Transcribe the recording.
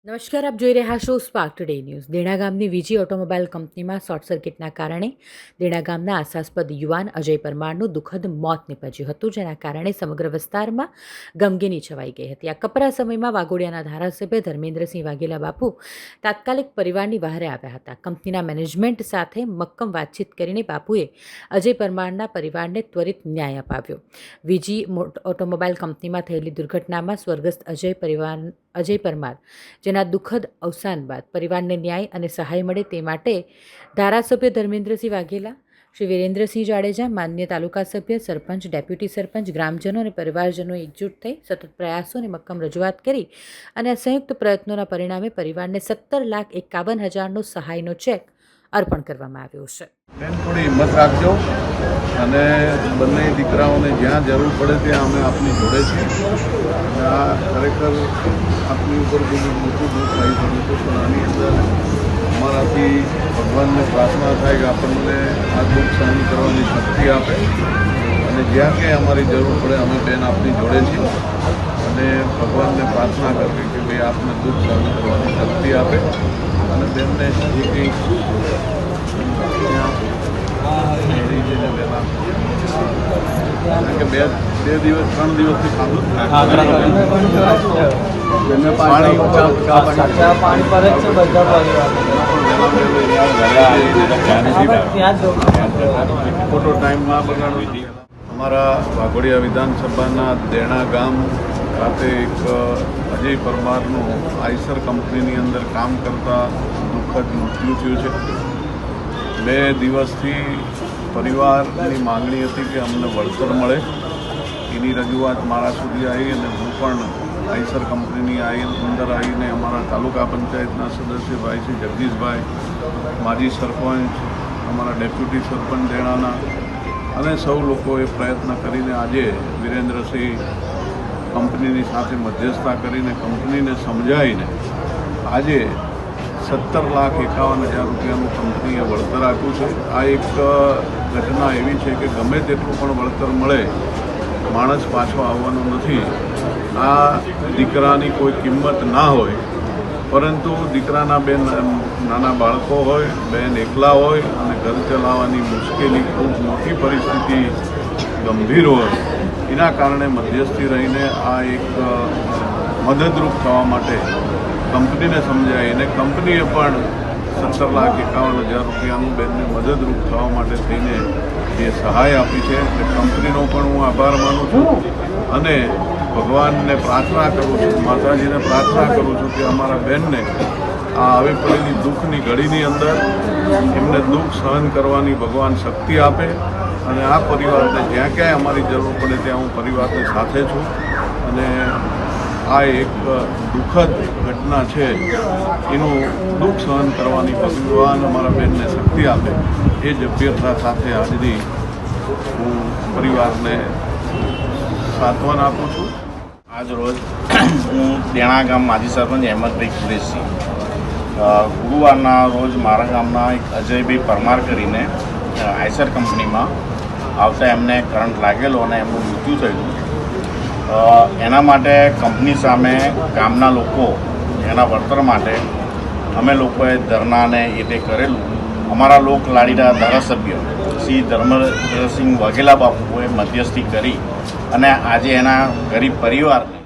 નમસ્કાર, આપ જોઈ રહ્યા છો સ્પાર્ક ટુડે ન્યૂઝ. દેણા ગામની વીજી ઓટોમોબાઈલ કંપનીમાં શોર્ટ સર્કિટના કારણે દેણા ગામના આશાસ્પદ યુવાન અજય પરમારનું દુઃખદ મોત નીપજ્યું હતું, જેના કારણે સમગ્ર વિસ્તારમાં ગમગીની છવાઈ ગઈ હતી. આ કપરા સમયમાં વાઘોડિયાના ધારાસભ્ય ધર્મેન્દ્રસિંહ વાઘેલા બાપુ તાત્કાલિક પરિવારની વહારે આવ્યા હતા. કંપનીના મેનેજમેન્ટ સાથે મક્કમ વાતચીત કરીને બાપુએ અજય પરમારના પરિવારને ત્વરિત ન્યાય અપાવ્યો. વીજી ઓટોમોબાઈલ કંપનીમાં થયેલી દુર્ઘટનામાં સ્વર્ગસ્થ અજય પરમાર જેના દુઃખદ અવસાન બાદ પરિવારને ન્યાય અને સહાય મળે તે માટે ધારાસભ્ય ધર્મેન્દ્રસિંહ વાઘેલા, શ્રી વિરેન્દ્રસિંહ જાડેજા, માન્ય તાલુકા સભ્ય, સરપંચ, ડેપ્યુટી સરપંચ, ગ્રામજનો અને પરિવારજનો એકજૂટ થઈ સતત પ્રયાસો અને મક્કમ રજૂઆત કરી અને આ સંયુક્ત પ્રયત્નોના પરિણામે પરિવારને 17,51,000નો સહાયનો ચેક અર્પણ કરવામાં આવ્યો છે. થોડી હિંમત રાખજો અને બંને દીકરાઓને જ્યાં જરૂર પડે ત્યાં અમે આપની જોડે છીએ. આ ખરેખર આપની ઉપર બહુ મોટું દુઃખ આવી પડ્યું હતું, પણ આની અંદર અમારાથી ભગવાનને પ્રાર્થના થાય કે આપણને આ દુઃખ સહન કરવાની શક્તિ આપે અને જ્યાં ક્યાંય અમારી જરૂર પડે અમે બેન આપની જોડે છીએ અને ભગવાનને પ્રાર્થના કરવી કે ભાઈ આપને દુઃખ સહન કરવાની શક્તિ આપે અને બેનને જે કંઈ કે બે દિવસ 3 દિવસથી ખાધું ખોટો ટાઈમ ના બગાડવો. અમારા વાઘોડિયા વિધાનસભાના દેણા ગામ ખાતે એક અજય પરમારનું આઈસર કંપનીની અંદર કામ કરતા દુઃખદ મૃત્યુ થયું છે. 2 દિવસથી પરિવારની માગણી હતી કે અમને વળતર મળે, એની રજૂઆત મારા સુધી આવી અને હું પણ આઈસર કંપનીની અંદર આવીને અમારા તાલુકા પંચાયતના સદસ્ય ભાઈ શ્રી જગદીશભાઈ, માજી સરપંચ, અમારા ડેપ્યુટી સરપંચ દેણાના અને સૌ લોકોએ પ્રયત્ન કરીને આજે વિરેન્દ્રસિંહ કંપનીની સાથે મધ્યસ્થતા કરીને કંપનીને સમજાવીને આજે 17,51,000 રૂપિયાનું કંપનીએ વળતર આપ્યું છે. આ એક ઘટના એવી છે કે ગમે તેટલું પણ વળતર મળે માણસ પાછો આવવાનો નથી. આ દીકરાની કોઈ કિંમત ના હોય, પરંતુ દીકરાના બે નાના બાળકો હોય, બેન એકલા હોય અને ઘર ચલાવવાની મુશ્કેલી ખૂબ મોટી પરિસ્થિતિ ગંભીર હોય, એના કારણે મધ્યસ્થી રહીને આ એક મદદરૂપ થવા માટે કંપનીને સમજાય અને કંપનીએ પણ 17,51,000 રૂપિયાનું બેનને મદદરૂપ થવા માટે થઈને જે સહાય આપી છે તે કંપનીનો પણ હું આભાર માનું છું અને ભગવાનને પ્રાર્થના કરું છું, માતાજીને પ્રાર્થના કરું છું કે અમારા બેનને આ આવી પડેલી દુઃખની ઘડીની અંદર એમને દુઃખ સહન કરવાની ભગવાન શક્તિ આપે અને આ પરિવારને જ્યાં ક્યાંય અમારી જરૂર પડે ત્યાં હું પરિવારની સાથે છું અને આ એક દુઃખદ ઘટના છે, એનું દુઃખ સહન કરવાની ભગવાન અમારા બેનને શક્તિ આપે એ જ અભ્યર્થના સાથે આજથી હું પરિવારને સાંત્વન આપું છું. આજ રોજ હું દેણા ગામ માજી સરપંચ અહેમદભાઈ કુરેશી ગુરુવારના રોજ મારા ગામના એક અજયભાઈ પરમાર કરીને આઈસર કંપનીમાં આવતા એમને કરંટ લાગેલો અને એમનું મૃત્યુ થયેલું. એના માટે કંપની સામે ગામના લોકો એના વળતર માટે અમે લોકોએ ધરનાને એ તે કરેલું. અમારા લોક લાડીના ધારાસભ્ય શ્રી ધર્મેન્દ્રસિંહ વાઘેલા બાપુએ મધ્યસ્થી કરી અને આજે એના ગરીબ પરિવારને